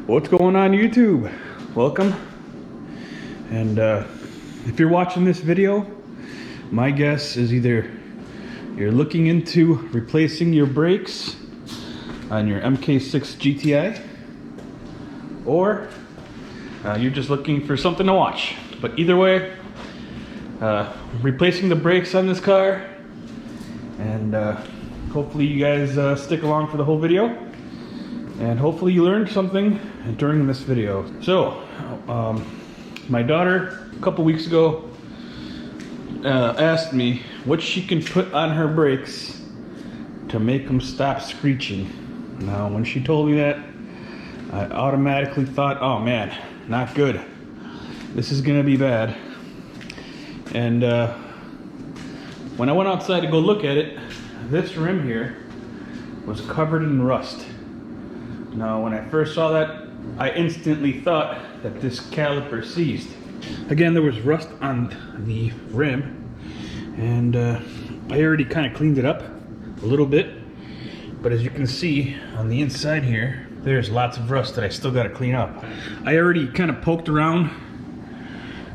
What's going on YouTube? Welcome. And if you're watching this video, my guess is either you're looking into replacing your brakes on your MK6 GTI, or you're just looking for something to watch. But either way, replacing the brakes on this car, and hopefully you guys stick along for the whole video, and hopefully you learned something during this video. So my daughter a couple weeks ago asked me what she can put on her brakes to make them stop screeching. Now when she told me that, I automatically thought, oh man, not good, this is gonna be bad. And when I went outside to go look at it, this rim here was covered in rust. Now when I first saw that, I instantly thought that this caliper seized. Again, there was rust on the rim, and I already kind of cleaned it up a little bit, but as you can see on the inside here, there's lots of rust that I still got to clean up. I already kind of poked around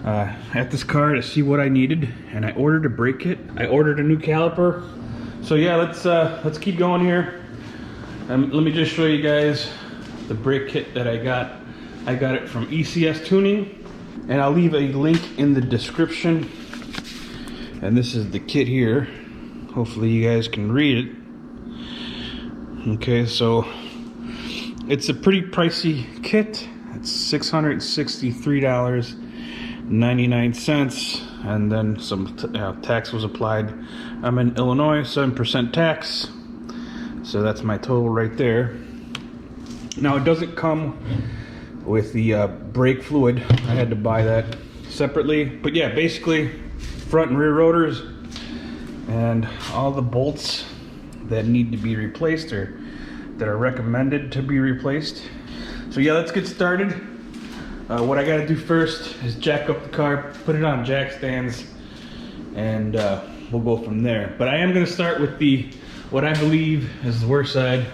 at this car to see what I needed, and I ordered a brake kit. I ordered a new caliper. So yeah, let's keep going here. Let me just show you guys the brake kit that I got. I got it from ECS Tuning, and I'll leave a link in the description. And this is the kit here. Hopefully you guys can read it. Okay, so it's a pretty pricey kit. It's $663.99, and then some tax was applied. I'm in Illinois, 7% tax. So that's my total right there. Now it doesn't come with the brake fluid. I had to buy that separately. But yeah, basically front and rear rotors and all the bolts that need to be replaced or that are recommended to be replaced. So yeah, let's get started. What I gotta do first is jack up the car, put it on jack stands, and we'll go from there. But I am gonna start with what I believe is the worst side,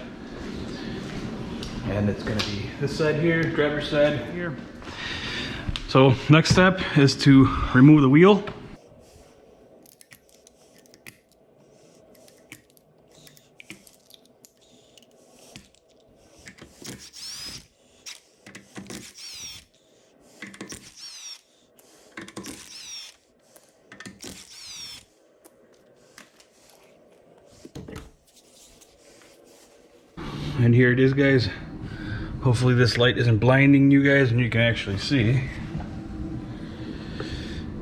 and it's gonna be this side here, driver's side here. So next step is to remove the wheel. And here it is, guys. Hopefully this light isn't blinding you guys and you can actually see.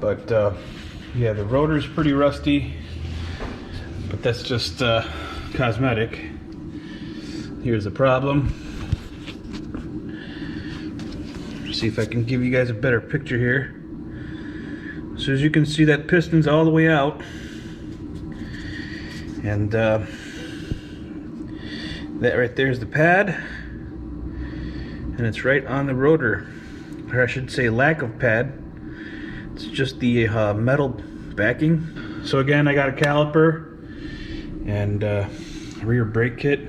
But yeah, the rotor's pretty rusty, but that's just cosmetic. Here's the problem. See if I can give you guys a better picture here. So as you can see, that piston's all the way out, and that right there is the pad, and it's right on the rotor, or I should say lack of pad. It's just the metal backing. So again, I got a caliper and rear brake kit.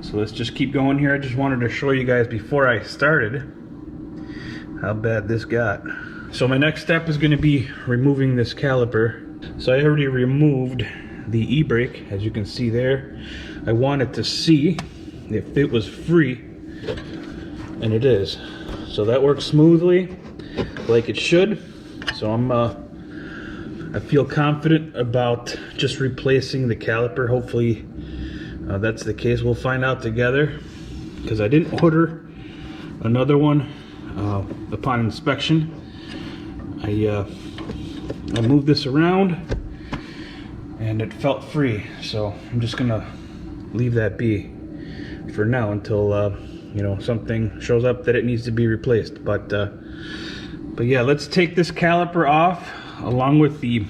So let's just keep going here. I just wanted to show you guys before I started how bad this got. So my next step is going to be removing this caliper. So I already removed the e-brake, as you can see there. I wanted to see if it was free, and it is. So that works smoothly, like it should. So I feel confident about just replacing the caliper. Hopefully that's the case. We'll find out together, because I didn't order another one upon inspection. I moved this around and it felt free, so I'm just gonna leave that be for now until you know, something shows up that it needs to be replaced. But yeah, let's take this caliper off along with the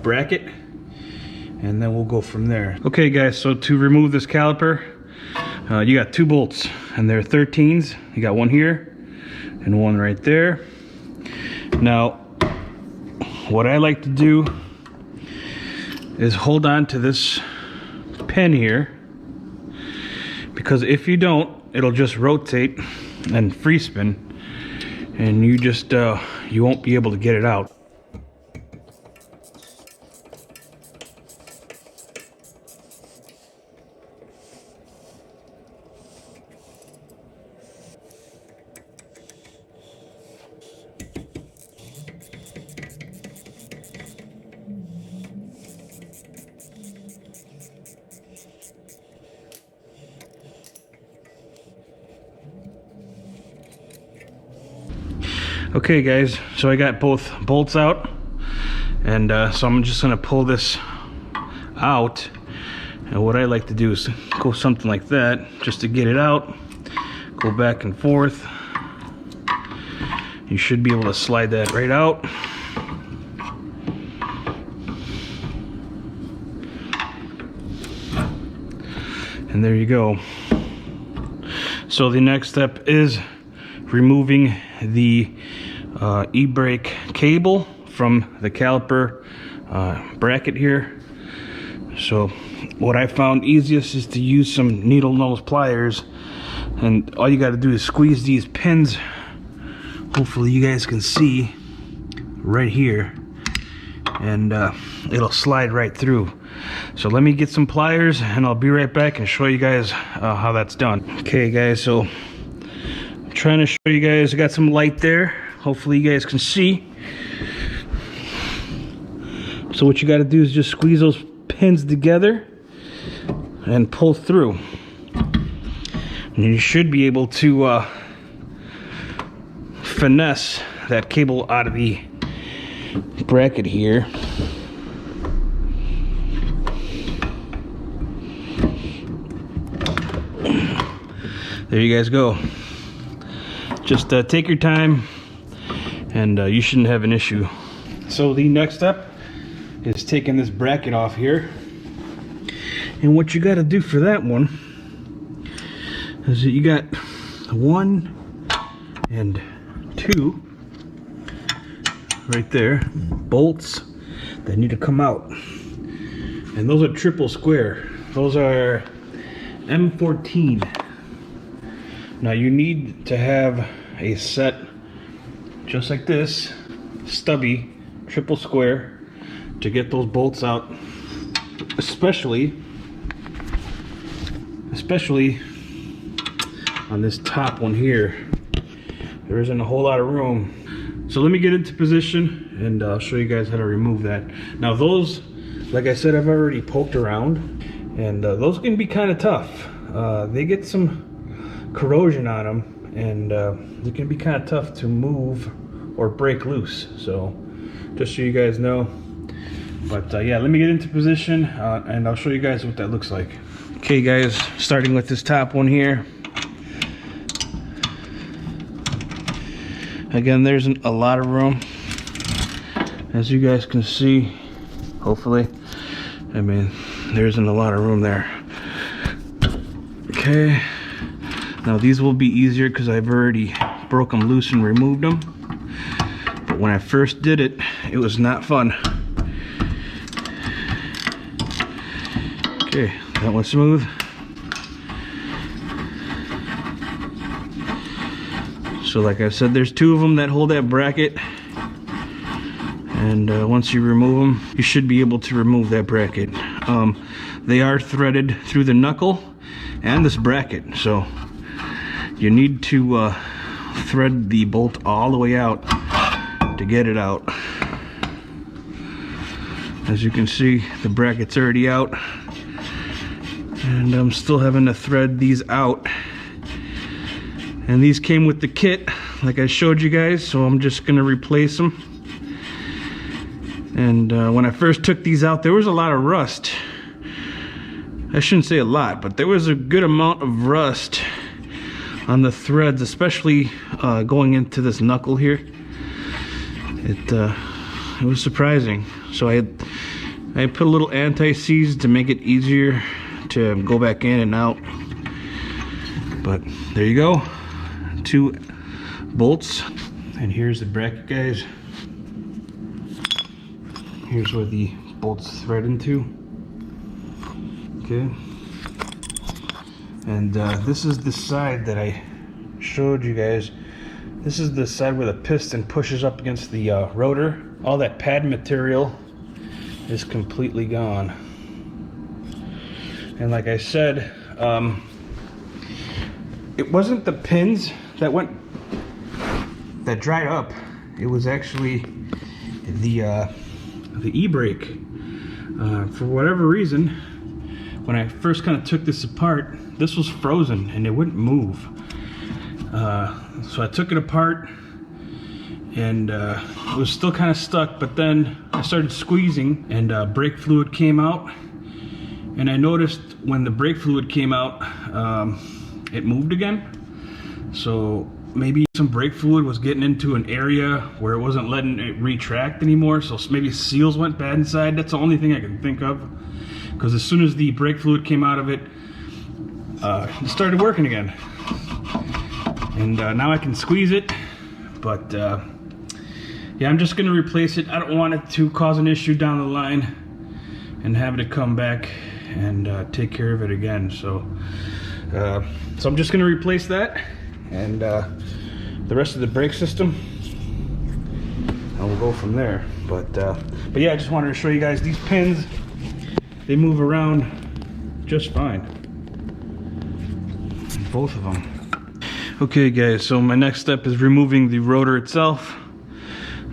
bracket, and then we'll go from there. Okay guys, so to remove this caliper, you got two bolts, and they're 13s. You got one here and one right there. Now what I like to do is hold on to this pin here, because if you don't, it'll just rotate and free spin, and you just you won't be able to get it out. Okay guys, so I got both bolts out, and so I'm just gonna pull this out. And what I like to do is go something like that just to get it out, go back and forth. You should be able to slide that right out. And there you go. So the next step is removing the e-brake cable from the caliper bracket here. So what I found easiest is to use some needle nose pliers, and all you got to do is squeeze these pins. Hopefully you guys can see right here, and it'll slide right through. So let me get some pliers and I'll be right back and show you guys how that's done. Okay guys, so I'm trying to show you guys, I got some light there. Hopefully you guys can see. So what you got to do is just squeeze those pins together and pull through. And you should be able to finesse that cable out of the bracket here. There you guys go. Just take your time, and you shouldn't have an issue. So the next step is taking this bracket off here, and what you got to do for that one is that you got 1 and 2 right there, bolts that need to come out, and those are triple square. Those are M14. Now you need to have a set just like this, stubby, triple square, to get those bolts out, especially on this top one here. There isn't a whole lot of room. So let me get into position and I'll show you guys how to remove that. Now those, like I said, I've already poked around, and those can be kind of tough. They get some corrosion on them, and they can be kind of tough to move or break loose. So just so you guys know. But yeah, let me get into position and I'll show you guys what that looks like. Okay guys, starting with this top one here. Again, there's a lot of room, as you guys can see, hopefully. I mean, there isn't a lot of room there. Okay, now these will be easier because I've already broke them loose and removed them. But when I first did it, it was not fun. Okay, that one's smooth. So like I said, there's 2 of them that hold that bracket, and once you remove them, you should be able to remove that bracket. They are threaded through the knuckle and this bracket, so you need to thread the bolt all the way out to get it out. As you can see, the bracket's already out, and I'm still having to thread these out. And these came with the kit, like I showed you guys, so I'm just gonna replace them. And when I first took these out, there was a lot of rust. I shouldn't say a lot, but there was a good amount of rust on the threads, especially going into this knuckle here. It was surprising. So I put a little anti-seize to make it easier to go back in and out. But there you go. 2 bolts, and here's the bracket, guys. Here's where the bolts thread into. Okay, And this is the side that I showed you guys. This is the side where the piston pushes up against the rotor. All that pad material is completely gone. And like I said, it wasn't the pins that dried up. It was actually the e-brake. For whatever reason, when I first kind of took this apart, this was frozen and it wouldn't move. So I took it apart and it was still kind of stuck, but then I started squeezing and brake fluid came out. And I noticed when the brake fluid came out, it moved again. So maybe some brake fluid was getting into an area where it wasn't letting it retract anymore. So maybe seals went bad inside. That's the only thing I can think of. Because as soon as the brake fluid came out of it, it started working again. And now I can squeeze it. But yeah, I'm just going to replace it. I don't want it to cause an issue down the line and have it come back and take care of it again. So I'm just going to replace that and the rest of the brake system, and we'll go from there. But yeah, I just wanted to show you guys these pins. They move around just fine, both of them. Okay guys, so my next step is removing the rotor itself.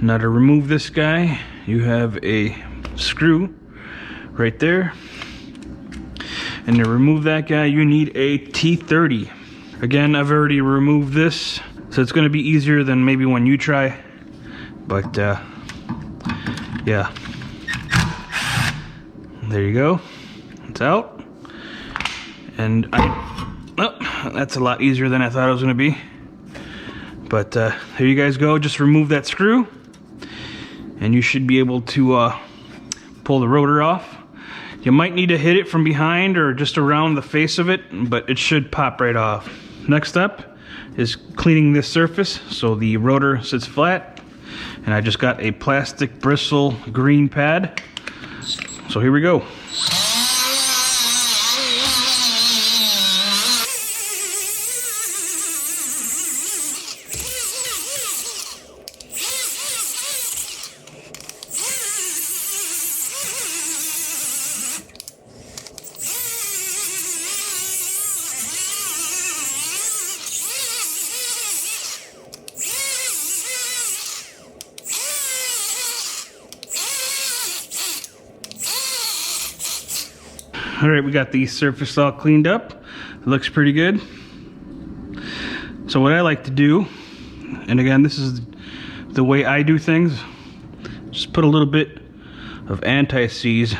Now to remove this guy, you have a screw right there, and to remove that guy you need a T30. Again, I've already removed this, so it's going to be easier than maybe when you try, but yeah, there you go, it's out. And that's a lot easier than I thought it was going to be, but there you guys go. Just remove that screw and you should be able to pull the rotor off. You might need to hit it from behind or just around the face of it, but it should pop right off. Next up is cleaning this surface so the rotor sits flat. And I just got a plastic bristle green pad. So here we go. All right, we got the surface all cleaned up. It looks pretty good. So what I like to do, and again, this is the way I do things, just put a little bit of anti-seize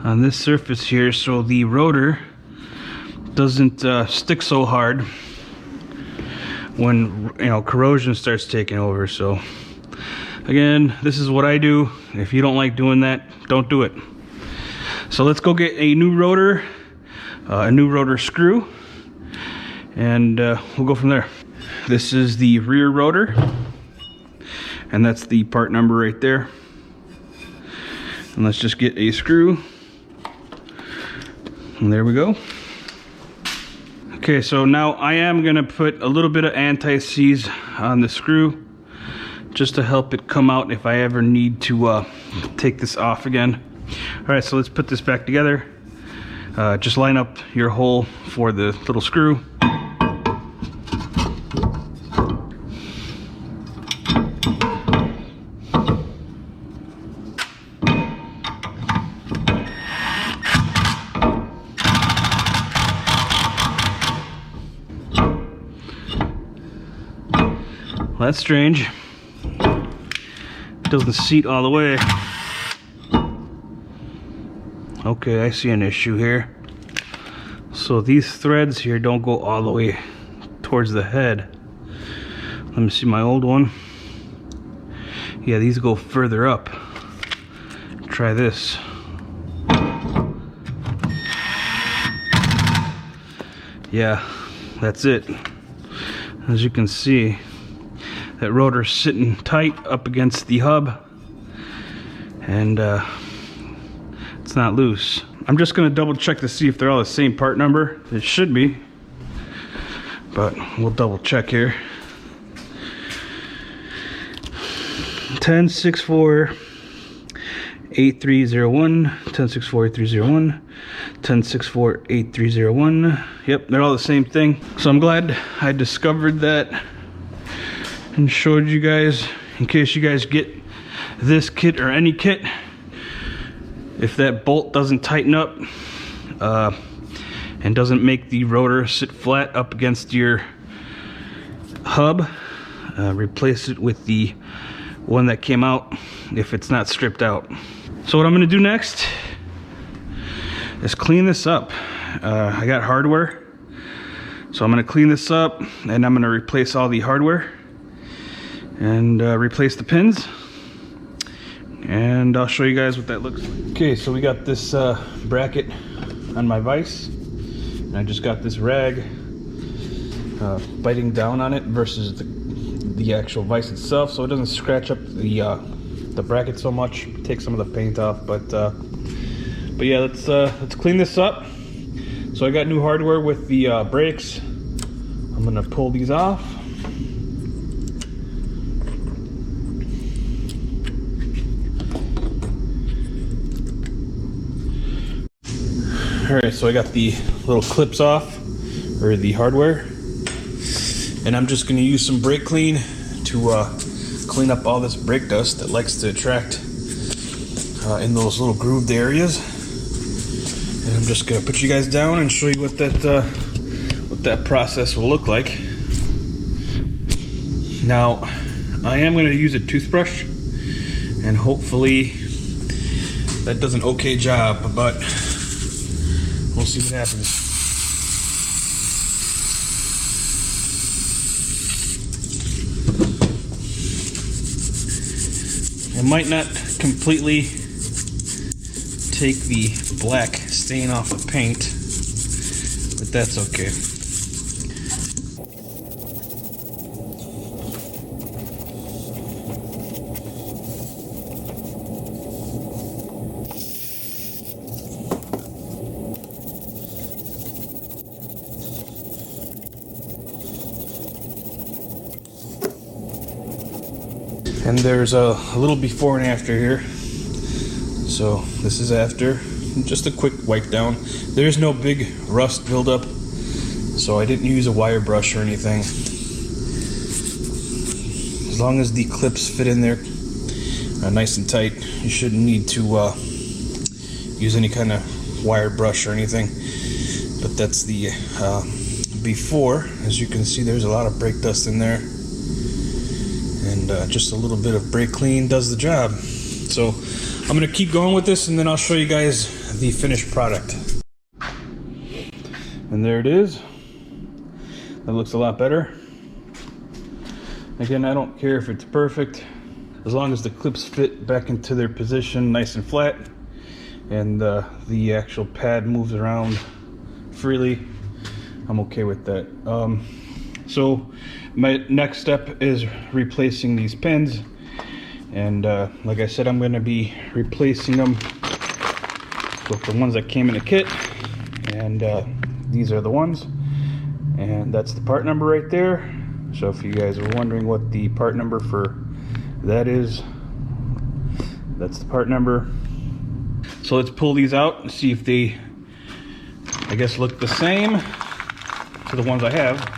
on this surface here so the rotor doesn't stick so hard when, you know, corrosion starts taking over. So again, this is what I do. If you don't like doing that, don't do it. So let's go get a new rotor screw, and we'll go from there. This is the rear rotor, and that's the part number right there. And let's just get a screw, and there we go. Okay, so now I am gonna put a little bit of anti-seize on the screw just to help it come out if I ever need to take this off again. All right, so let's put this back together. Just line up your hole for the little screw. Well, that's strange. It doesn't seat all the way. Okay, I see an issue here. So these threads here don't go all the way towards the head. Let me see my old one. Yeah, these go further up. Try this. Yeah, that's it. As you can see, that rotor's sitting tight up against the hub, and it's not loose. I'm just gonna double check to see if they're all the same part number. It should be, but we'll double check here. 1064 8301, 1064 8301, 1064 8301. Yep, they're all the same thing. So I'm glad I discovered that and showed you guys, in case you guys get this kit or any kit. If that bolt doesn't tighten up and doesn't make the rotor sit flat up against your hub, replace it with the one that came out if it's not stripped out. So what I'm gonna do next is clean this up. I got hardware, so I'm gonna clean this up and I'm gonna replace all the hardware and replace the pins, and I'll show you guys what that looks like. Okay, so we got this bracket on my vise, and I just got this rag biting down on it versus the actual vise itself, so it doesn't scratch up the bracket so much, take some of the paint off. But yeah, let's clean this up. So I got new hardware with the brakes. I'm gonna pull these off. All right, so I got the little clips off, or the hardware, and I'm just gonna use some brake clean to clean up all this brake dust that likes to attract in those little grooved areas. And I'm just gonna put you guys down and show you what that process will look like. Now, I am gonna use a toothbrush, and hopefully that does an okay job, but we'll see what happens. It might not completely take the black stain off the paint, but that's okay. And there's a little before and after here. So this is after, just a quick wipe down. There's no big rust buildup, so I didn't use a wire brush or anything. As long as the clips fit in there nice and tight, you shouldn't need to use any kind of wire brush or anything. But that's the before. As you can see, there's a lot of brake dust in there. And just a little bit of brake clean does the job. So I'm gonna keep going with this, and then I'll show you guys the finished product. And there it is. That looks a lot better. Again, I don't care if it's perfect, as long as the clips fit back into their position nice and flat, and the actual pad moves around freely, I'm okay with that. So my next step is replacing these pins, and like I said, I'm going to be replacing them with the ones that came in a kit, and these are the ones, and that's the part number right there. So if you guys are wondering what the part number for that is, that's the part number. So let's pull these out and see if they, I guess, look the same to the ones I have.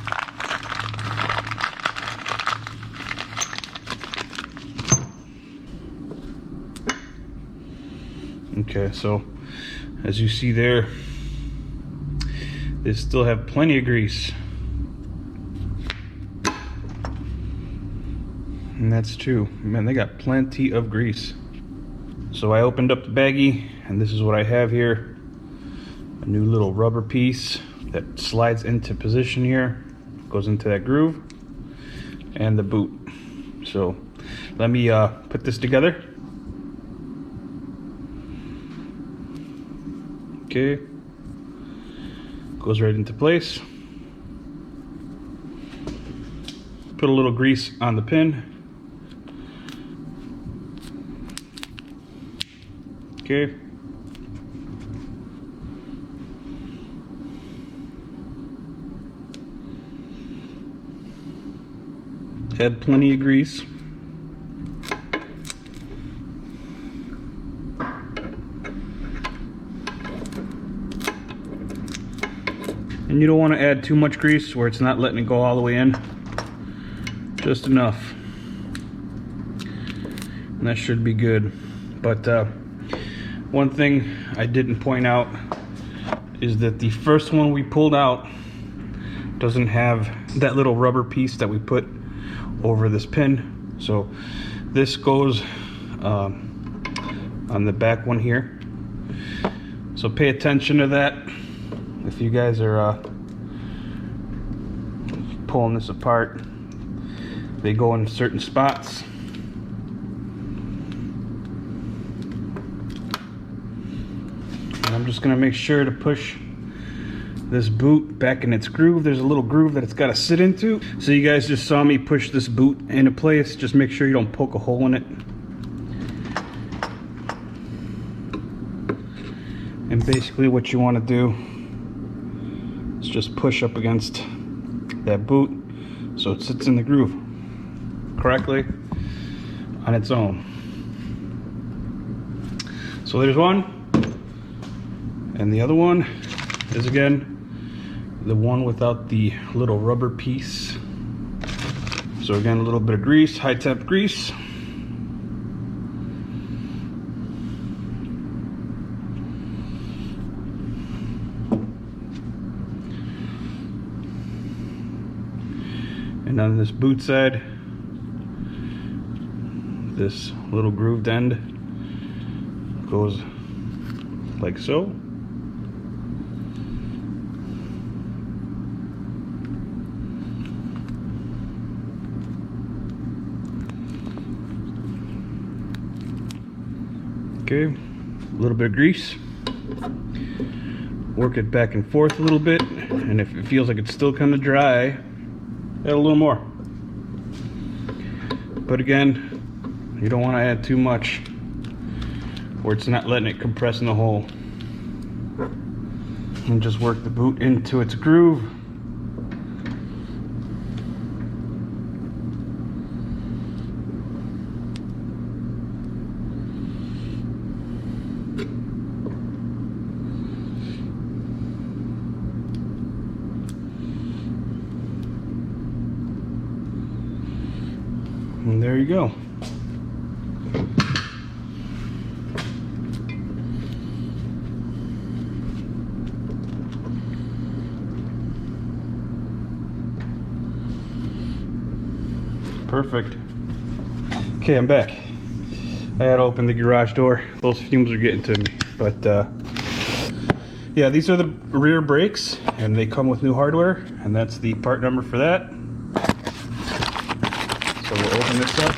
Okay, so as you see there, they still have plenty of grease. And that's true. Man, they got plenty of grease. So I opened up the baggie, and this is what I have here. A new little rubber piece that slides into position here, goes into that groove, and the boot. So let me put this together. Okay, goes right into place. Put a little grease on the pin. Okay. Add plenty of grease. And you don't want to add too much grease where it's not letting it go all the way in. Just enough. And that should be good. But one thing I didn't point out is that the first one we pulled out doesn't have that little rubber piece that we put over this pin. So this goes on the back one here. So pay attention to that if you guys are pulling this apart. They go in certain spots. And I'm just gonna make sure to push this boot back in its groove. There's a little groove that it's got to sit into. So you guys just saw me push this boot into place. Just make sure you don't poke a hole in it. And basically what you want to do is just push up against that boot so it sits in the groove correctly on its own. So there's one, and the other one is again the one without the little rubber piece. So again, a little bit of grease, high temp grease. And on this boot side, this little grooved end goes like so. Okay, a little bit of grease. Work it back and forth a little bit, and if it feels like it's still kind of dry, add a little more. But again, you don't want to add too much where it's not letting it compress in the hole. And just work the boot into its groove. And there you go. Perfect. Okay, I'm back. I had to open the garage door. Those fumes are getting to me. But yeah, these are the rear brakes, and they come with new hardware, and that's the part number for that. So we'll open this up,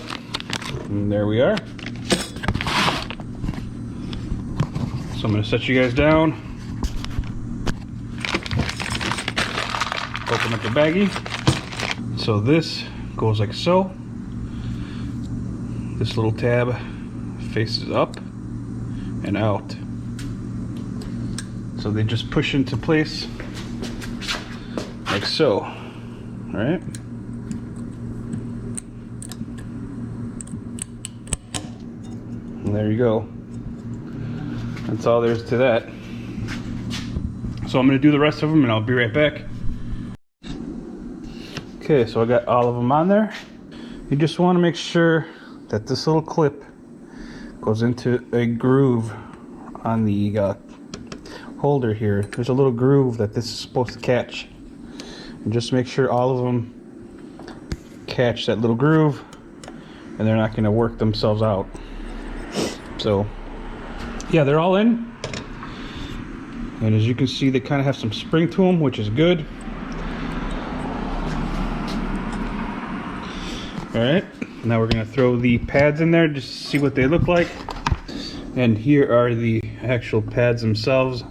and there we are. So I'm going to set you guys down. Open up the baggie. So this goes like so. This little tab faces up and out. So they just push into place like so. All right. And there you go. That's all there is to that. So I'm going to do the rest of them and I'll be right back. Okay, so I got all of them on there. You just want to make sure that this little clip goes into a groove on the holder here. There's a little groove that this is supposed to catch. And just make sure all of them catch that little groove and they're not going to work themselves out. So yeah, they're all in. And as you can see, they kind of have some spring to them, which is good. Alright, now we're going to throw the pads in there just to see what they look like. And here are the actual pads themselves.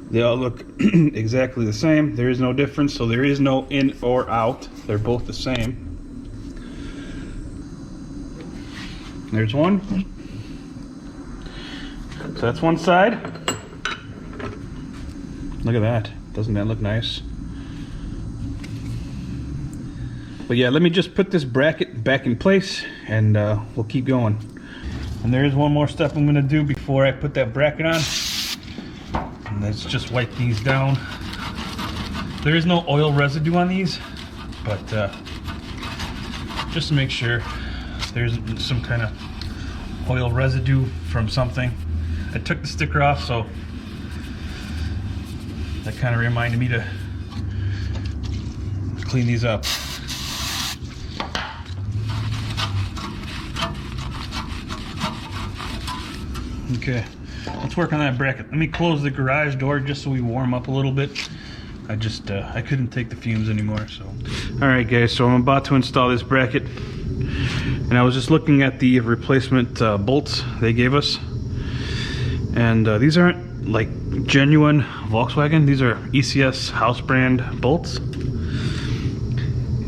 They all look exactly the same. There is no difference, so there is no in or out. They're both the same. There's one. So that's one side. Look at that. Doesn't that look nice? But yeah, let me just put this bracket back in place and we'll keep going. And there is one more step I'm gonna do before I put that bracket on. And let's just wipe these down. There is no oil residue on these, but just to make sure there's some kind of oil residue from something. I took the sticker off, so that kind of reminded me to clean these up. Okay, let's work on that bracket. Let me close the garage door just so we warm up a little bit. I couldn't take the fumes anymore, so. All right, guys, so I'm about to install this bracket. And I was just looking at the replacement bolts they gave us. And these aren't like genuine Volkswagen. These are ECS house brand bolts.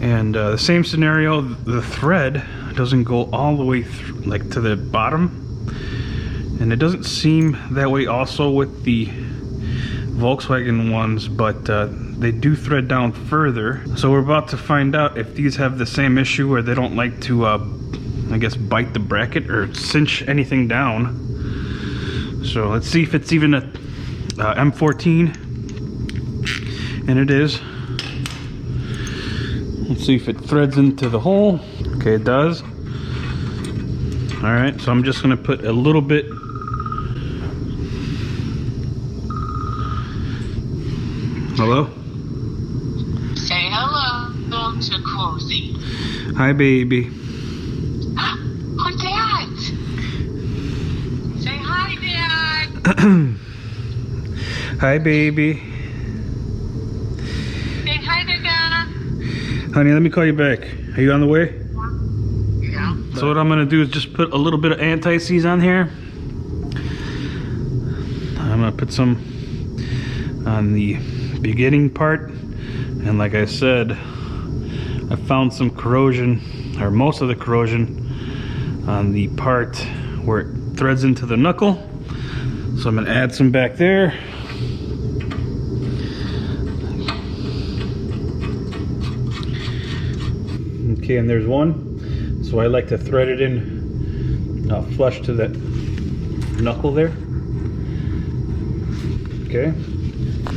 And the same scenario, the thread doesn't go all the way through, like to the bottom. And it doesn't seem that way also with the Volkswagen ones, but they do thread down further. So we're about to find out if these have the same issue where they don't like to, I guess, bite the bracket or cinch anything down. So let's see if it's even a M14, and it is. Let's see if it threads into the hole. Okay, it does. All right, so I'm just gonna put a little bit. Hello? Say hello to Cozy. Hi, baby. Who's that? Say hi, Dad. Hi, baby. Say hi to Dad. Honey, let me call you back. Are you on the way? Yeah. So what I'm gonna do is just put a little bit of anti-seize on here. I'm gonna put some on the beginning part, and like I said, I found some corrosion, or most of the corrosion, on the part where it threads into the knuckle. So I'm gonna add some back there. Okay, and there's one. So I like to thread it in flush to that knuckle there. Okay,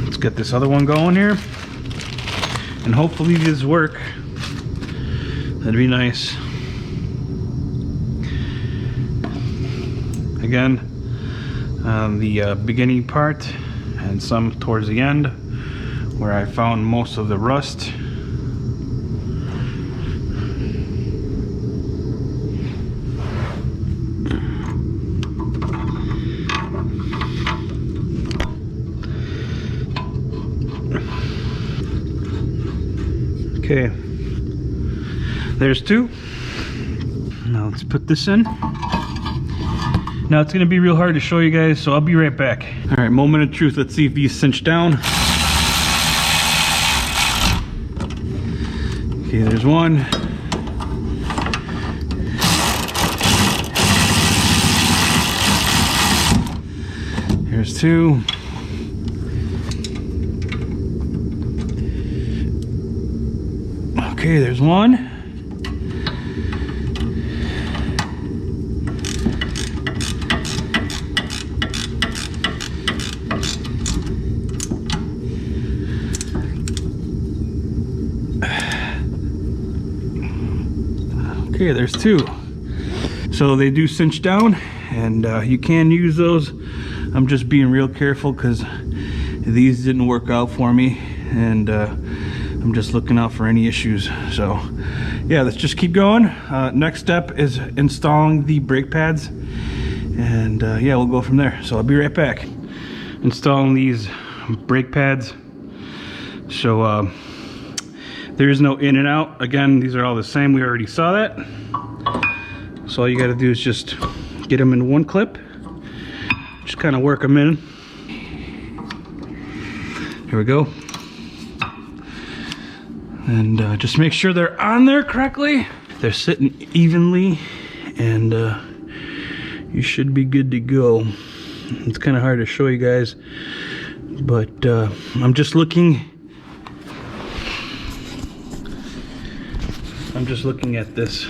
let's get this other one going here, and hopefully these work. That'd be nice. Again, on the beginning part and some towards the end where I found most of the rust. Okay, there's two. Now let's put this in. Now it's gonna be real hard to show you guys, so I'll be right back. All right, moment of truth. Let's see if these cinch down. Okay, there's one. Here's two. Okay, there's one. Okay, there's two. So they do cinch down, and you can use those. I'm just being real careful because these didn't work out for me, and I'm just looking out for any issues. So yeah, let's just keep going. Next step is installing the brake pads, and yeah, we'll go from there. So I'll be right back. Installing these brake pads. So there is no in and out. Again, these are all the same. We already saw that. So all you got to do is just get them in one clip. Just kind of work them in. Here we go. And just make sure they're on there correctly. They're sitting evenly, and you should be good to go. It's kind of hard to show you guys, but I'm just looking I'm just looking at this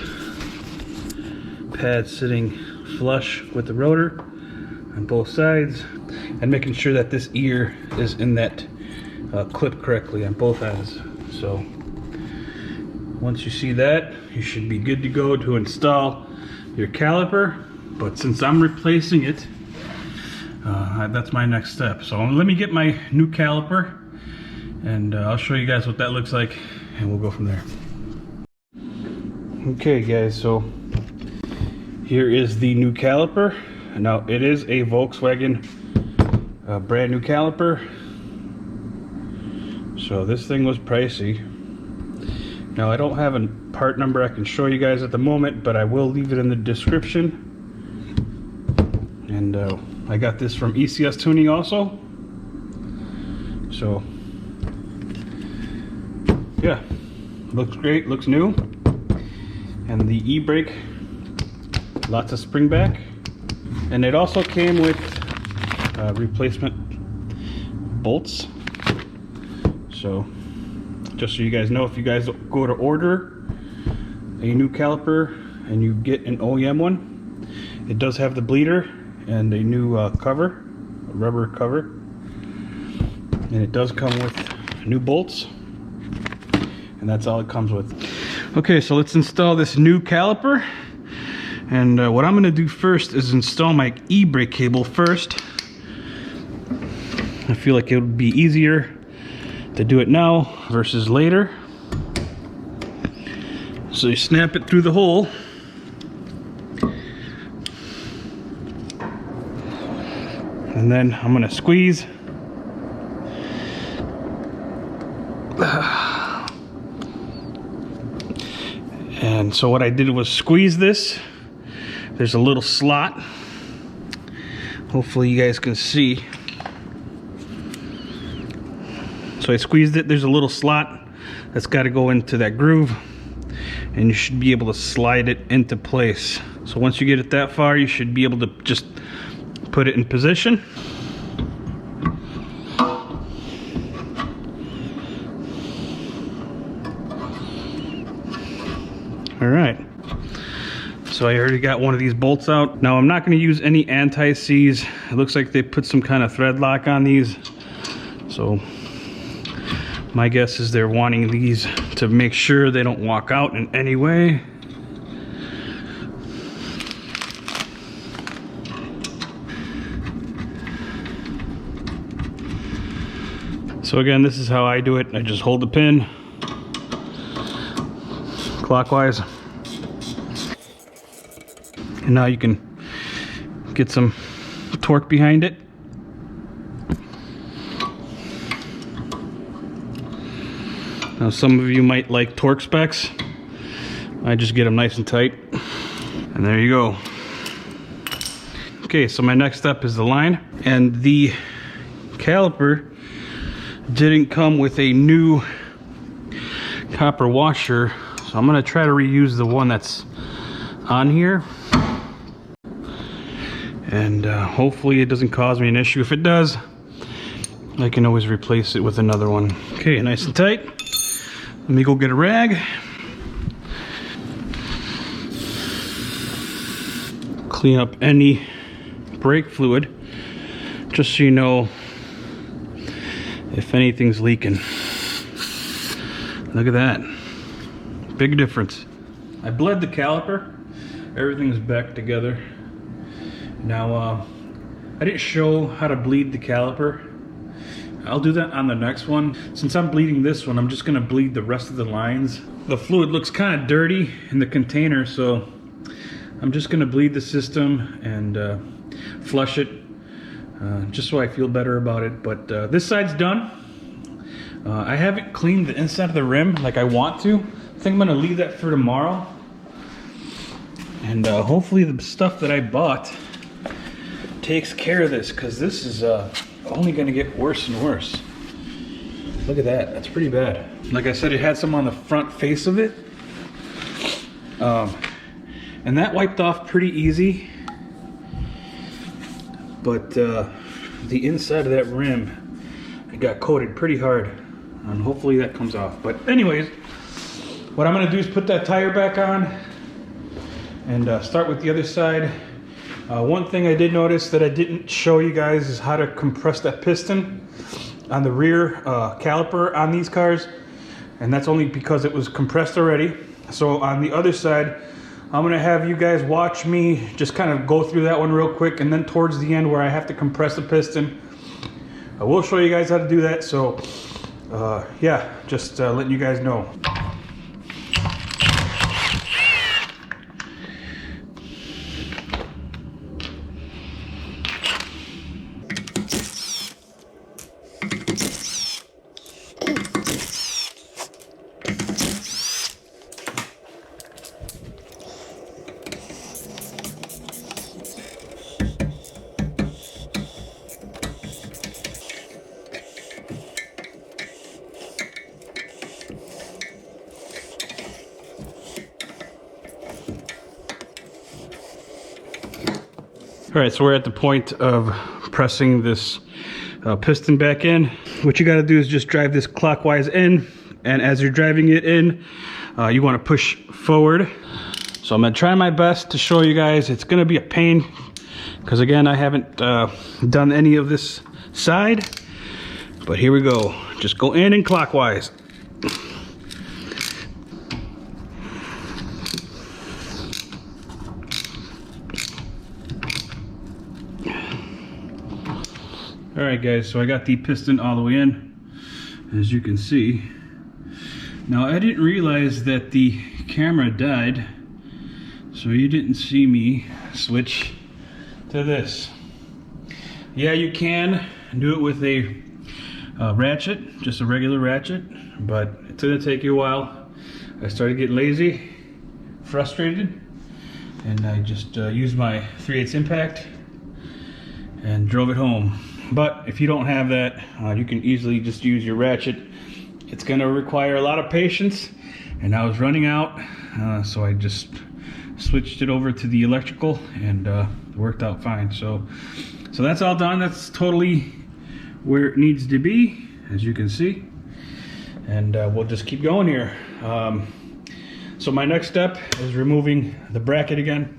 pad sitting flush with the rotor on both sides and making sure that this ear is in that clip correctly on both ends. So once you see that, you should be good to go to install your caliper. But since I'm replacing it, that's my next step. So let me get my new caliper and I'll show you guys what that looks like and we'll go from there. Okay guys, so here is the new caliper. Now it is a Volkswagen brand new caliper. So this thing was pricey. Now I don't have a part number I can show you guys at the moment, but I will leave it in the description. And I got this from ECS Tuning also. So yeah, looks great, looks new. And the e-brake, lots of spring back. And it also came with replacement bolts. So just so you guys know, if you guys go to order a new caliper and you get an OEM one, it does have the bleeder and a new cover, a rubber cover. And it does come with new bolts. And that's all it comes with. Okay, so let's install this new caliper. And what I'm going to do first is install my e-brake cable first. I feel like it would be easier to do it now versus later. So you snap it through the hole. And then I'm going to squeeze. And so what I did was squeeze this. There's a little slot. Hopefully you guys can see. So I squeezed it. There's a little slot that's got to go into that groove. And you should be able to slide it into place. So once you get it that far, you should be able to just put it in position. All right, so I already got one of these bolts out. Now I'm not going to use any anti-seize. It looks like they put some kind of thread lock on these. So my guess is they're wanting these to make sure they don't walk out in any way. So again, this is how I do it. I just hold the pin clockwise. And now you can get some torque behind it. Now some of you might like torque specs. I just get them nice and tight. And there you go. Okay, so my next step is the line. And the caliper didn't come with a new copper washer. So I'm gonna try to reuse the one that's on here. And hopefully it doesn't cause me an issue. If it does, I can always replace it with another one. Okay, nice and tight. Let me go get a rag. Clean up any brake fluid, just so you know if anything's leaking. Look at that. Big difference. I bled the caliper. Everything's back together. Now, I didn't show how to bleed the caliper. I'll do that on the next one. Since I'm bleeding this one, I'm just gonna bleed the rest of the lines. The fluid looks kind of dirty in the container, so I'm just gonna bleed the system and flush it, just so I feel better about it. But this side's done. I haven't cleaned the inside of the rim like I want to. I think I'm gonna leave that for tomorrow. And hopefully the stuff that I bought takes care of this, because this is only gonna get worse and worse. Look at that, that's pretty bad. Like I said, it had some on the front face of it. And that wiped off pretty easy. But the inside of that rim, it got coated pretty hard. And hopefully that comes off. But anyways, what I'm gonna do is put that tire back on and start with the other side. One thing I did notice that I didn't show you guys is how to compress that piston on the rear caliper on these cars, and that's only because it was compressed already. So on the other side, I'm gonna have you guys watch me just kind of go through that one real quick, and then towards the end where I have to compress the piston, I will show you guys how to do that. So yeah, just letting you guys know. All right, so we're at the point of pressing this piston back in. What you gotta do is just drive this clockwise in, and as you're driving it in, you wanna push forward. So I'm gonna try my best to show you guys. It's gonna be a pain, because again, I haven't done any of this side, but here we go. Just go in and clockwise. All right, guys, so I got the piston all the way in, as you can see. Now, I didn't realize that the camera died, so you didn't see me switch to this. Yeah, you can do it with a ratchet, just a regular ratchet, but it's gonna take you a while. I started getting lazy, frustrated, and I just used my 3/8 impact and drove it home. But if you don't have that, you can easily just use your ratchet. It's gonna require a lot of patience, and I was running out, so I just switched it over to the electrical, and it worked out fine. So that's all done. That's totally where it needs to be, as you can see, and we'll just keep going here. So my next step is removing the bracket again.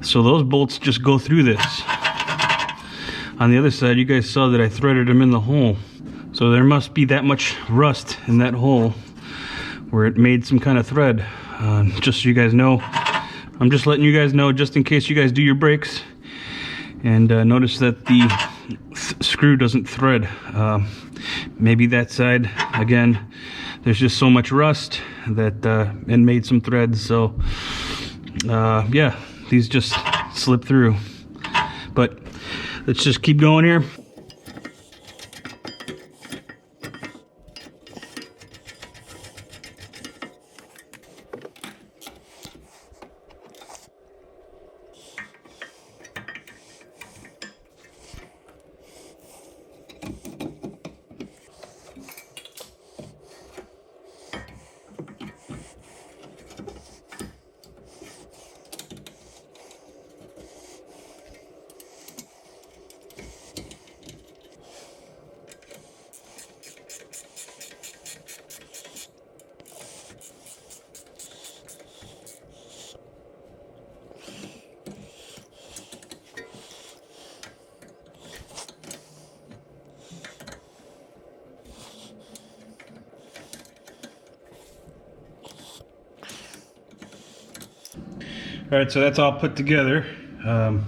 So those bolts just go through this. On the other side, you guys saw that I threaded them in the hole. So there must be that much rust in that hole where it made some kind of thread. Just so you guys know, I'm just letting you guys know just in case you guys do your brakes and notice that the screw doesn't thread. Maybe that side, again, there's just so much rust that it made some threads. So yeah, these just slip through. But let's just keep going here. All right, so that's all put together. I'm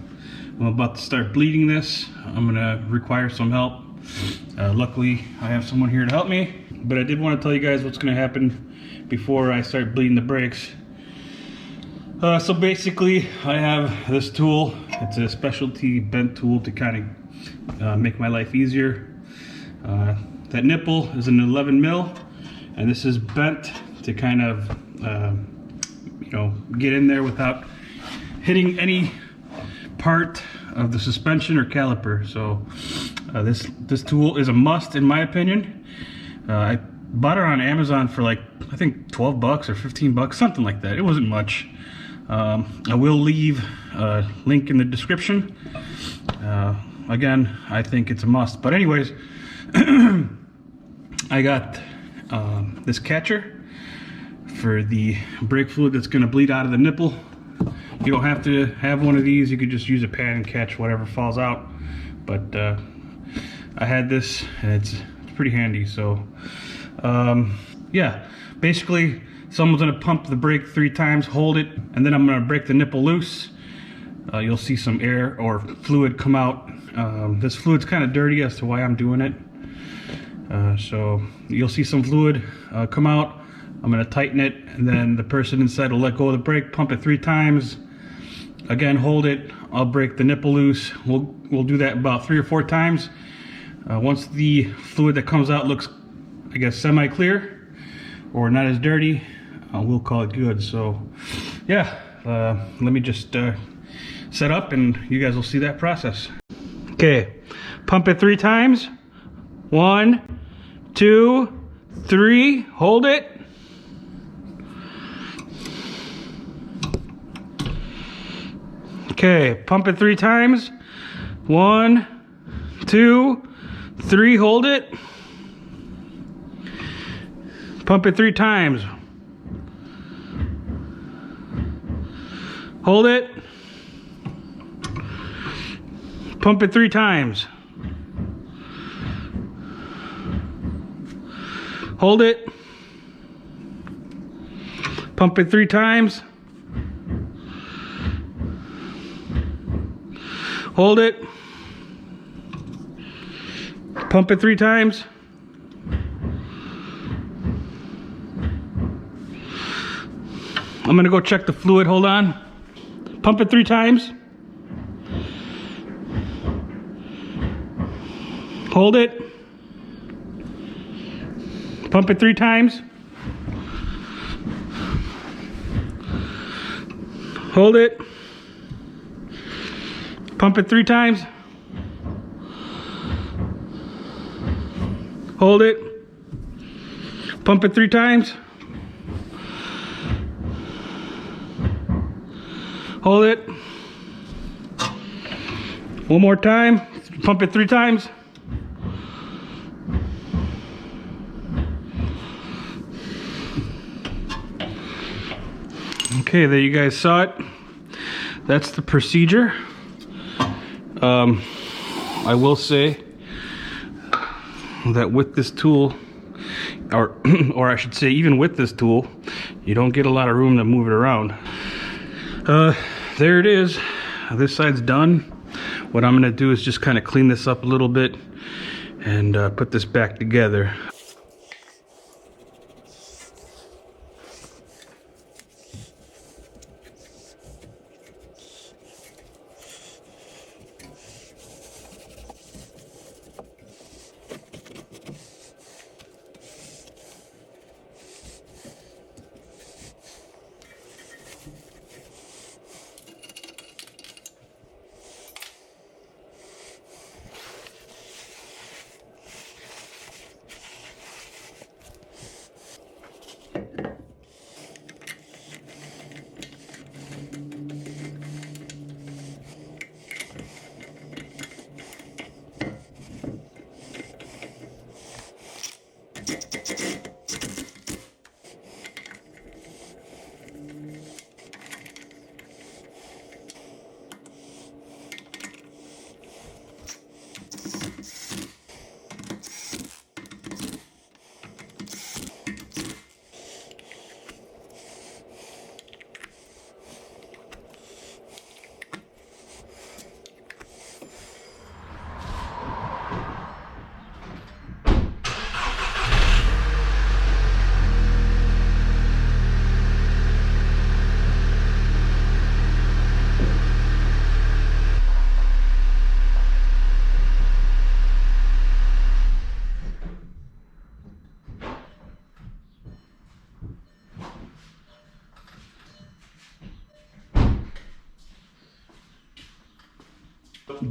about to start bleeding this. I'm gonna require some help. Luckily, I have someone here to help me, but I did want to tell you guys what's gonna happen before I start bleeding the brakes. So basically, I have this tool. It's a specialty bent tool to kind of make my life easier. That nipple is an 11 mil, and this is bent to kind of get in there without hitting any part of the suspension or caliper. So this tool is a must in my opinion. I bought it on Amazon for like I think 12 bucks or 15 bucks, something like that. It wasn't much. I will leave a link in the description. Again, I think it's a must. But anyways, I got this catcher for the brake fluid that's going to bleed out of the nipple. You don't have to have one of these. You could just use a pan and catch whatever falls out. But I had this, and it's pretty handy. So yeah, basically someone's going to pump the brake 3 times, hold it, and then I'm going to break the nipple loose. You'll see some air or fluid come out. This fluid's kind of dirty as to why I'm doing it. So you'll see some fluid come out. I'm going to tighten it, and then the person inside will let go of the brake, pump it 3 times. Again, hold it. I'll break the nipple loose. We'll do that about 3 or 4 times. Once the fluid that comes out looks, I guess, semi-clear or not as dirty, we'll call it good. So yeah, let me just set up, and you guys will see that process. Okay, pump it 3 times. 1, 2, 3. Hold it. Okay, pump it 3 times. 1, 2, 3. Hold it. Pump it 3 times. Hold it. Pump it 3 times. Hold it. Pump it 3 times. Hold it. Pump it 3 times. I'm gonna go check the fluid. Hold on. Pump it 3 times. Hold it. Pump it 3 times. Hold it. Pump it 3 times. Hold it. Pump it 3 times. Hold it. One more time. Pump it 3 times. Okay, there you guys saw it. That's the procedure. I will say that with this tool, or I should say even with this tool, you don't get a lot of room to move it around. There it is. This side's done. What I'm gonna do is just kind of clean this up a little bit and put this back together.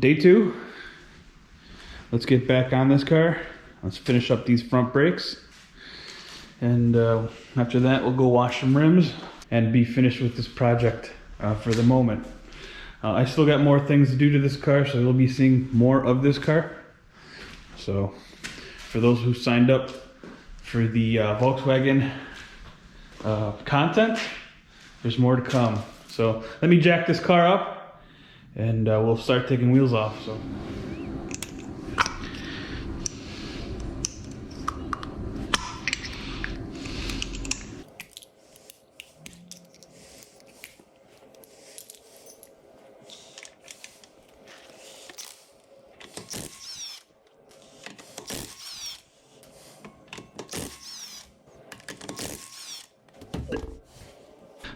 day 2. Let's get back on this car. Let's finish up these front brakes. And after that, we'll go wash some rims and be finished with this project for the moment. I still got more things to do to this car, so you'll be seeing more of this car. So for those who signed up for the Volkswagen content, there's more to come. So let me jack this car up and we'll start taking wheels off.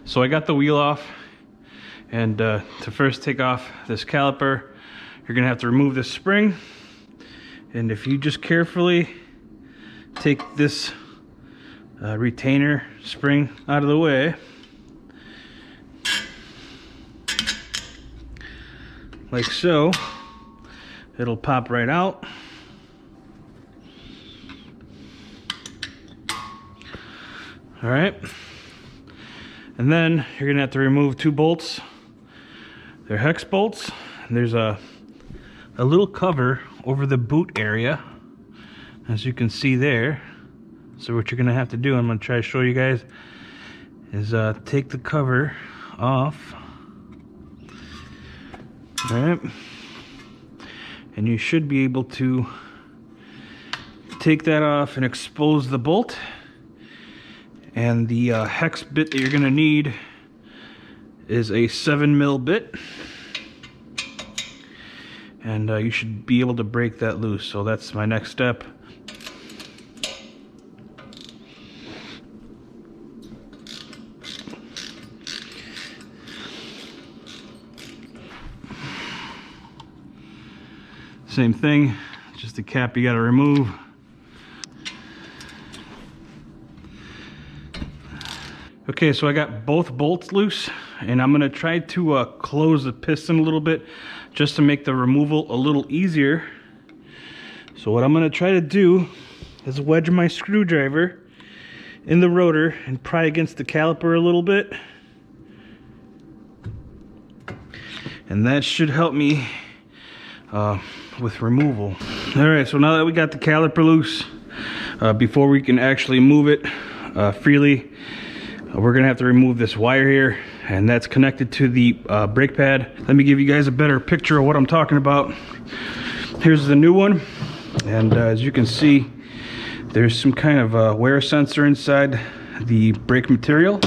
So I got the wheel off, and to first take off this caliper, you're gonna have to remove this spring. And if you just carefully take this retainer spring out of the way, like so, it'll pop right out. All right. And then you're gonna have to remove 2 bolts. They're hex bolts. And there's a little cover over the boot area, as you can see there. So what you're gonna have to do, I'm gonna try to show you guys, is take the cover off. All right. And you should be able to take that off and expose the bolt. And the hex bit that you're gonna need is a 7mm bit, and you should be able to break that loose. So that's my next step. Same thing, just the cap you gotta remove. Okay, so I got both bolts loose, and I'm gonna try to close the piston a little bit just to make the removal a little easier. So what I'm gonna try to do is wedge my screwdriver in the rotor and pry against the caliper a little bit. And that should help me with removal. All right, so now that we got the caliper loose, before we can actually move it freely, we're gonna have to remove this wire here, and that's connected to the brake pad. Let me give you guys a better picture of what I'm talking about. Here's the new one, and as you can see, there's some kind of wear sensor inside the brake material.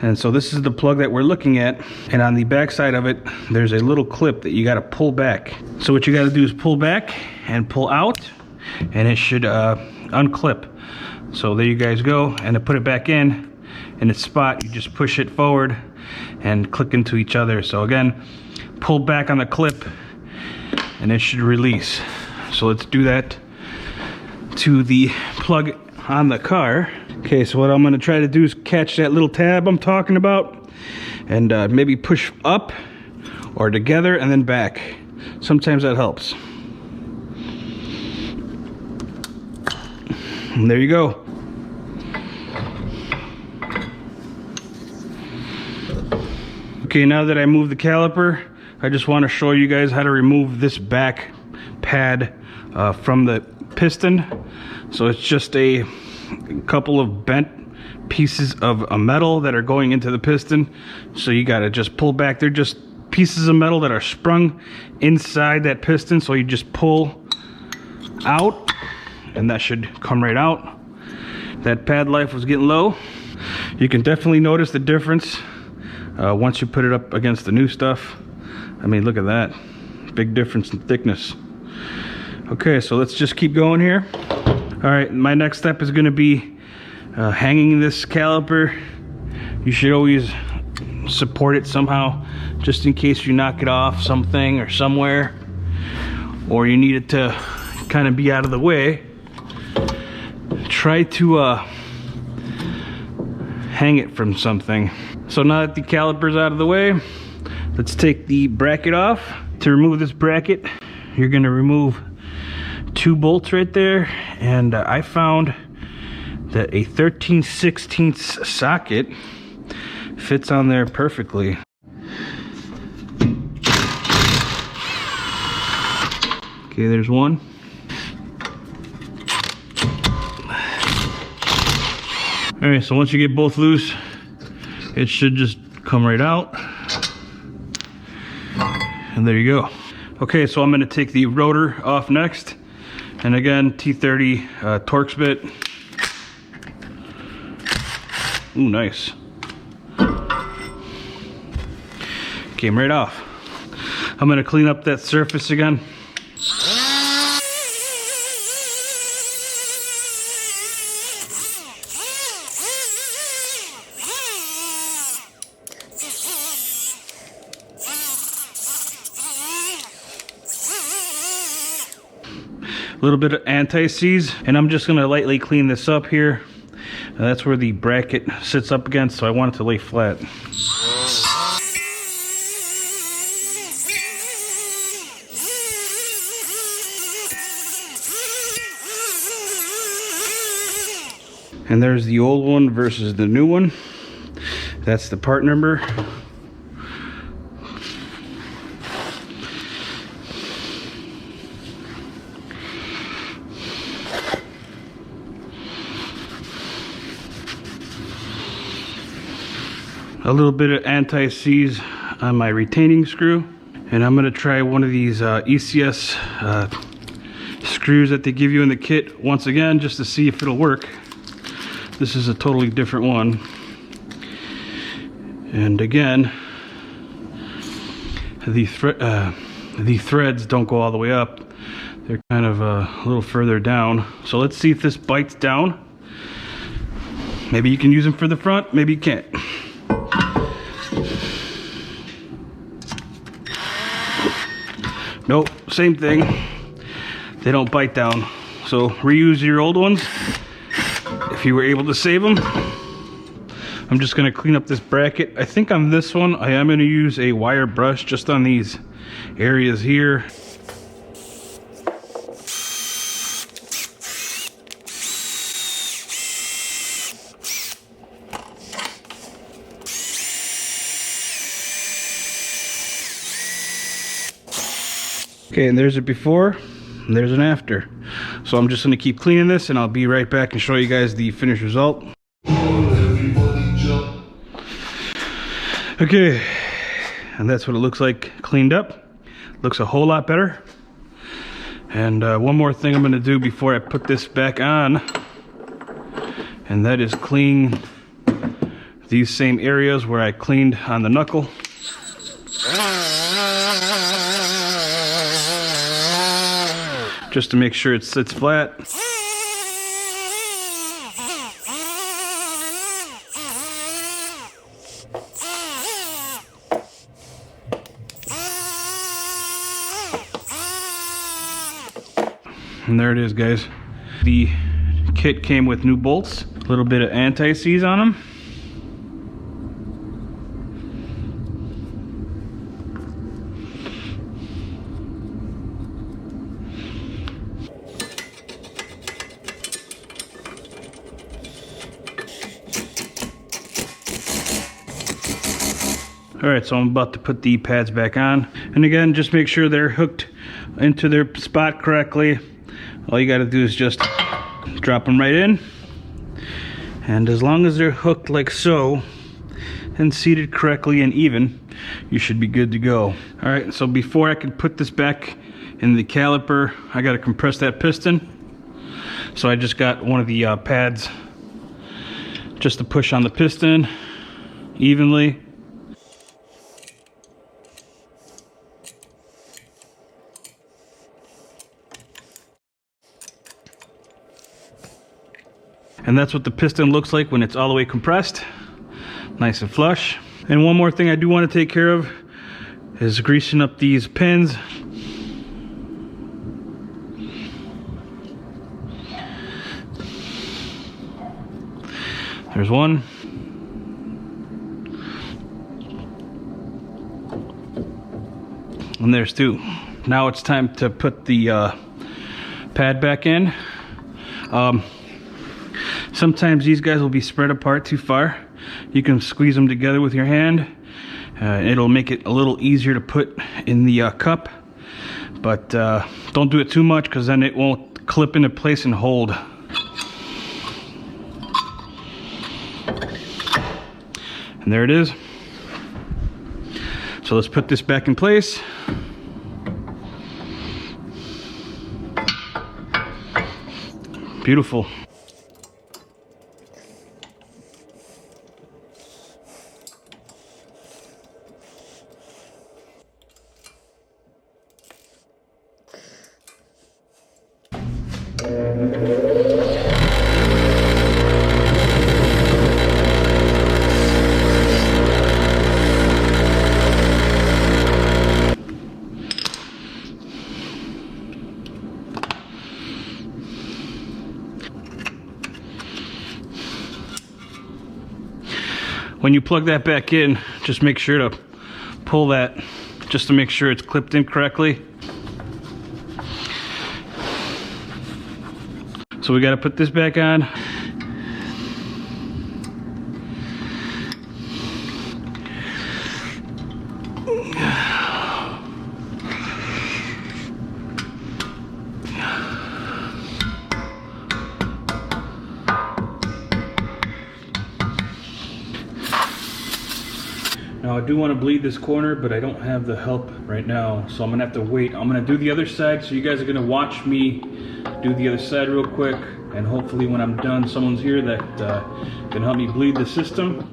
And so this is the plug that we're looking at, and on the back side of it, there's a little clip that you gotta pull back. So what you gotta do is pull back and pull out, and it should unclip. So there you guys go, and to put it back in its spot, you just push it forward and click into each other. So again, pull back on the clip and it should release. So let's do that to the plug on the car. Okay, so what I'm gonna try to do is catch that little tab I'm talking about, and maybe push up or together and then back. Sometimes that helps. And there you go. Okay, now that I moved the caliper, I just want to show you guys how to remove this back pad from the piston. So it's just a couple of bent pieces of a metal that are going into the piston. So you got to just pull back. They're just pieces of metal that are sprung inside that piston. So you just pull out, and that should come right out. That pad life was getting low. You can definitely notice the difference once you put it up against the new stuff. I mean, look at that. Big difference in thickness. Okay, so let's just keep going here. All right, my next step is gonna be hanging this caliper. You should always support it somehow, just in case you knock it off something or somewhere, or you need it to kind of be out of the way. Try to hang it from something. So now that the caliper's out of the way, Let's take the bracket off. To remove this bracket, you're gonna remove 2 bolts right there, and I found that a 13/16 socket fits on there perfectly. Okay, there's one. All right, so once you get both loose, it should just come right out. And there you go. Okay, so I'm gonna take the rotor off next. And again, T30 Torx bit. Ooh, nice. Came right off. I'm gonna clean up that surface again. A little bit of anti-seize, and I'm just gonna lightly clean this up here. That's where the bracket sits up against, so I want it to lay flat. And there's the old one versus the new one. That's the part number. A little bit of anti-seize on my retaining screw, and I'm going to try one of these ECS screws that they give you in the kit once again, just to see if it'll work. This is a totally different one, and again, the threads don't go all the way up. They're kind of a little further down. So let's see if this bites down. Maybe you can use them for the front, maybe you can't. Nope, same thing. They don't bite down. So reuse your old ones if you were able to save them. I'm just gonna clean up this bracket. I think on this one, I am gonna use a wire brush just on these areas here. Okay, and there's a before, and there's an after. So I'm just gonna keep cleaning this, and I'll be right back and show you guys the finished result. Okay, and that's what it looks like cleaned up. Looks a whole lot better. And one more thing I'm gonna do before I put this back on, and that is clean these same areas where I cleaned on the knuckle. Just to make sure it sits flat. And there it is, guys. The kit came with new bolts, a little bit of anti-seize on them. Alright, so I'm about to put the pads back on. And again, just make sure they're hooked into their spot correctly. All you gotta do is just drop them right in. And as long as they're hooked like so, and seated correctly and even, you should be good to go. Alright, so before I can put this back in the caliper, I gotta compress that piston. So I just got one of the pads just to push on the piston evenly. And that's what the piston looks like when it's all the way compressed. Nice and flush. And one more thing I do want to take care of is greasing up these pins. There's one. And there's two. Now it's time to put the pad back in. Sometimes these guys will be spread apart too far. You can squeeze them together with your hand. It'll make it a little easier to put in the cup. But don't do it too much, because then it won't clip into place and hold. And there it is. So let's put this back in place. Beautiful. When you plug that back in, just make sure to pull that just to make sure it's clipped in correctly. So we got to put this back on. Now I do want to bleed this corner, but I don't have the help right now, so I'm gonna have to wait. I'm gonna do the other side, so you guys are gonna watch me do the other side real quick, and hopefully when I'm done, someone's here that can help me bleed the system.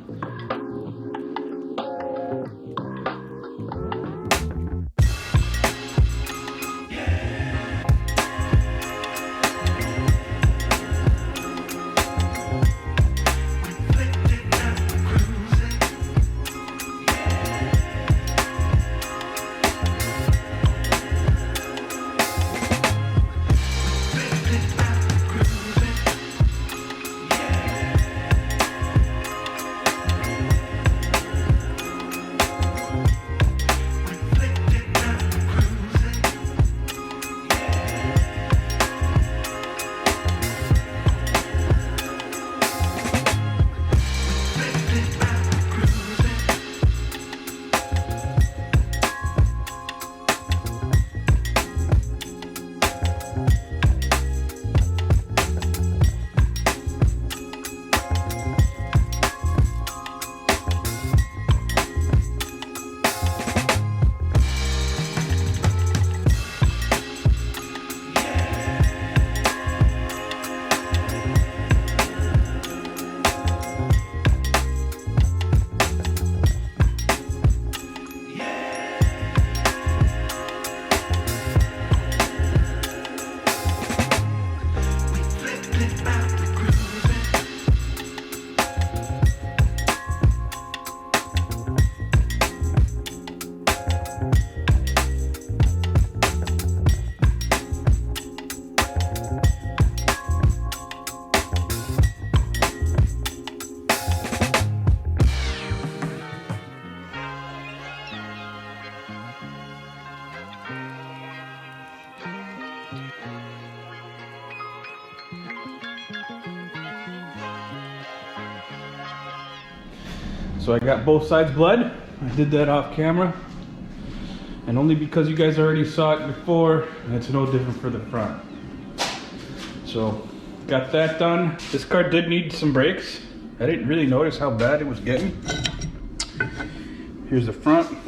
So I got both sides bled. I did that off camera. And only because you guys already saw it before, it's no different for the front. So, got that done. This car did need some brakes. I didn't really notice how bad it was getting. Here's the front.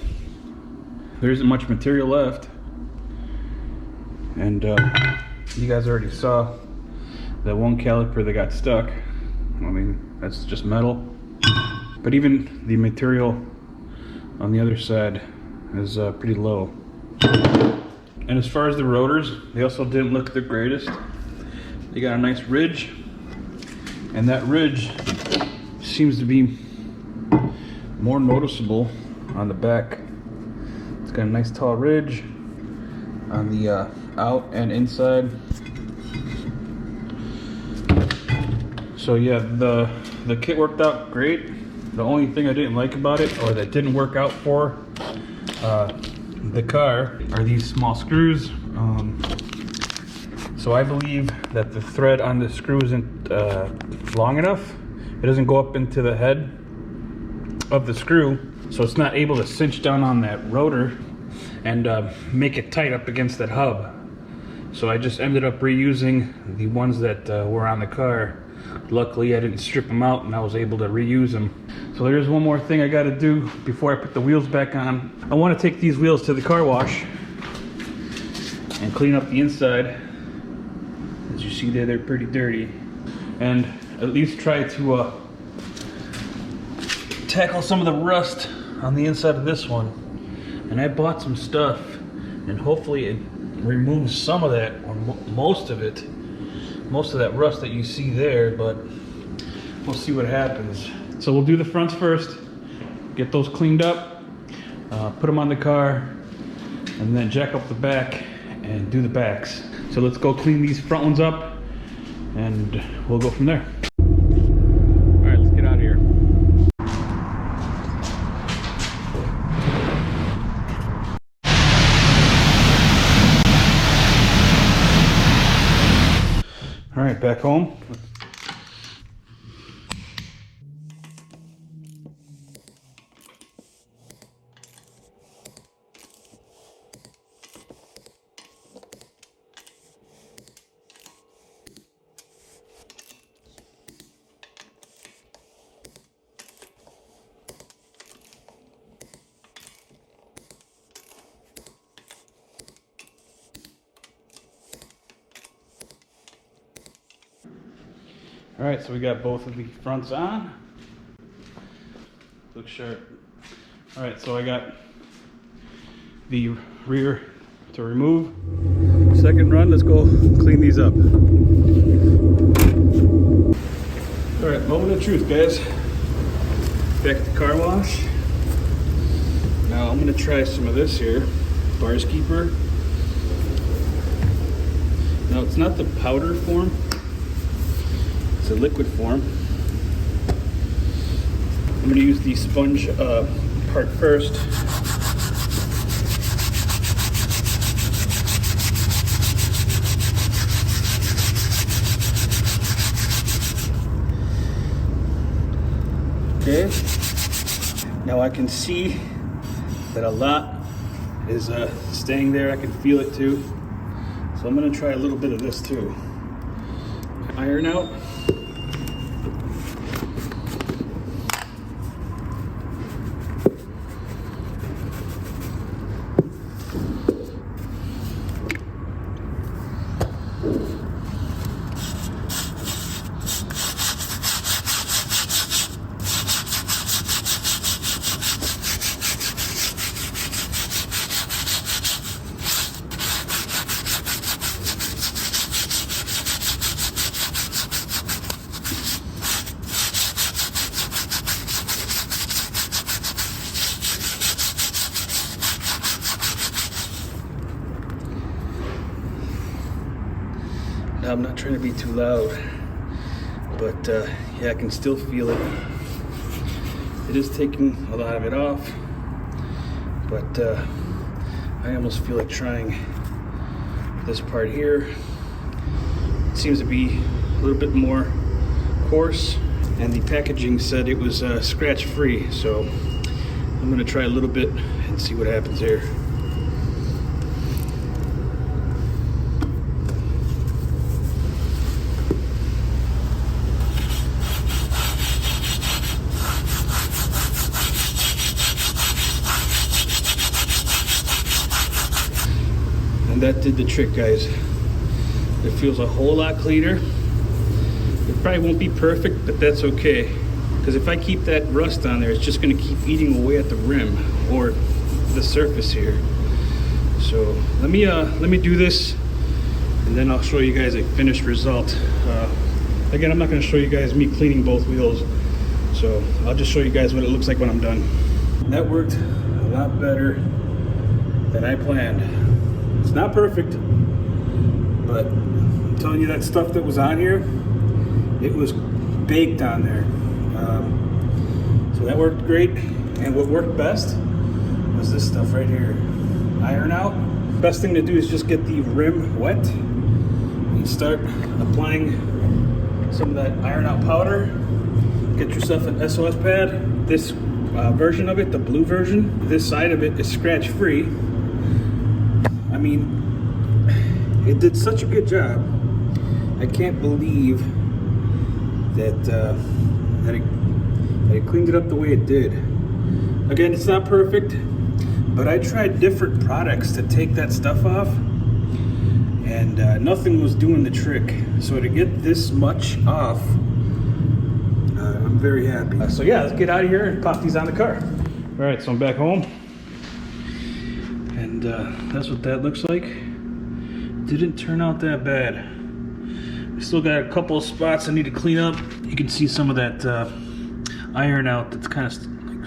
There isn't much material left. And you guys already saw that one caliper that got stuck. I mean, that's just metal. But even the material on the other side is pretty low. And as far as the rotors, they also didn't look the greatest. They got a nice ridge, and that ridge seems to be more noticeable on the back. It's got a nice tall ridge on the out and inside. So yeah, the kit worked out great. The only thing I didn't like about it, or that didn't work out for, the car are these small screws. So I believe that the thread on the screw isn't long enough. It doesn't go up into the head of the screw, so it's not able to cinch down on that rotor and make it tight up against that hub. So I just ended up reusing the ones that were on the car. Luckily I didn't strip them out and I was able to reuse them. So there's one more thing I got to do before I put the wheels back on. I want to take these wheels to the car wash and clean up the inside. As you see there, they're pretty dirty. And at least try to tackle some of the rust on the inside of this one. And I bought some stuff, and hopefully it removes some of that, or most of it, most of that rust that you see there, but we'll see what happens. So we'll do the fronts first, get those cleaned up, put them on the car, and then jack up the back and do the backs. So let's go clean these front ones up, and we'll go from there. All right, let's get out of here. All right, back home. All right, so we got both of the fronts on. Looks sharp. All right, so I got the rear to remove. Second run, let's go clean these up. All right, moment of truth, guys. Back at the car wash. Now I'm gonna try some of this here, Bars Keeper. Now it's not the powder form. It's a liquid form. I'm going to use the sponge part first. Okay. Now I can see that a lot is staying there. I can feel it too. So I'm going to try a little bit of this too. Iron out. Now, I'm not trying to be too loud, but yeah, I can still feel it. It is taking a lot of it off, but I almost feel like trying this part here. It seems to be a little bit more coarse, and the packaging said it was scratch free, so I'm gonna try a little bit and see what happens here. That did the trick, guys. It feels a whole lot cleaner. It probably won't be perfect, but that's okay, because if I keep that rust on there, it's just going to keep eating away at the rim or the surface here. So let me do this, and then I'll show you guys a finished result. Again, I'm not going to show you guys me cleaning both wheels, so I'll just show you guys what it looks like when I'm done. That worked a lot better than I planned. It's not perfect, but I'm telling you, that stuff that was on here, it was baked on there. So that worked great, and what worked best was this stuff right here. iron out. Best thing to do is just get the rim wet and start applying some of that iron out powder. Get yourself an SOS pad. This version of it, the blue version, this side of it is scratch free. I mean, it did such a good job. I can't believe that it cleaned it up the way it did. Again, it's not perfect, but I tried different products to take that stuff off, and nothing was doing the trick. So to get this much off, I'm very happy. So yeah, let's get out of here and pop these on the car. All right, so I'm back home, and that's what that looks like. Didn't turn out that bad. I still got a couple of spots I need to clean up. You can see some of that iron out that's kind of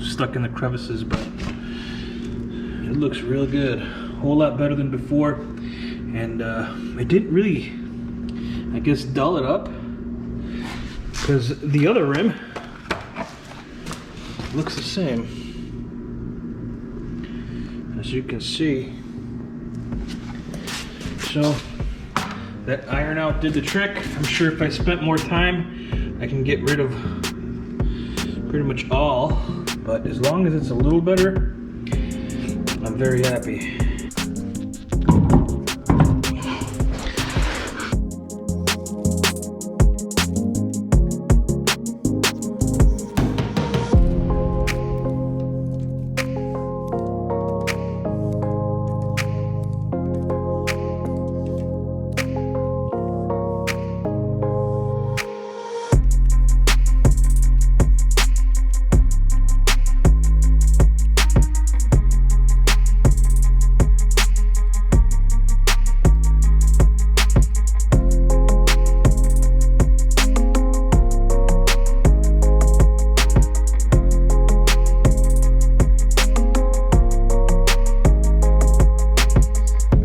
stuck in the crevices, but it looks real good. A whole lot better than before. And it didn't really, I guess, dull it up, because the other rim looks the same, as you can see. So that iron out did the trick. I'm sure if I spent more time, I can get rid of pretty much all, but as long as it's a little better, I'm very happy.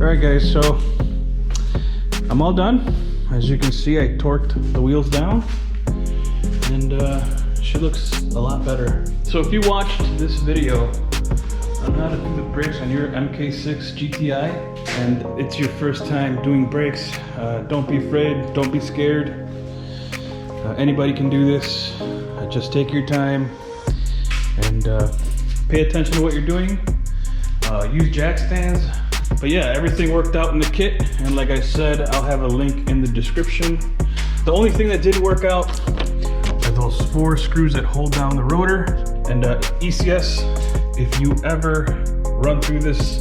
Alright guys, so I'm all done. As you can see, I torqued the wheels down, and she looks a lot better. So if you watched this video on how to do the brakes on your MK6 GTI, and it's your first time doing brakes, don't be afraid, don't be scared. Anybody can do this. Just take your time and pay attention to what you're doing. Use jack stands. But yeah, everything worked out in the kit, and like I said, I'll have a link in the description. The only thing that didn't work out are those 4 screws that hold down the rotor. And ECS, if you ever run through this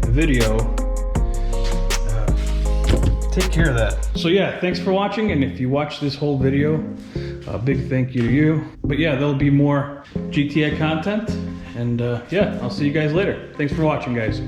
video, take care of that. So yeah, thanks for watching, and if you watch this whole video, a big thank you to you. But yeah, there'll be more GTI content, and yeah, I'll see you guys later. Thanks for watching, guys.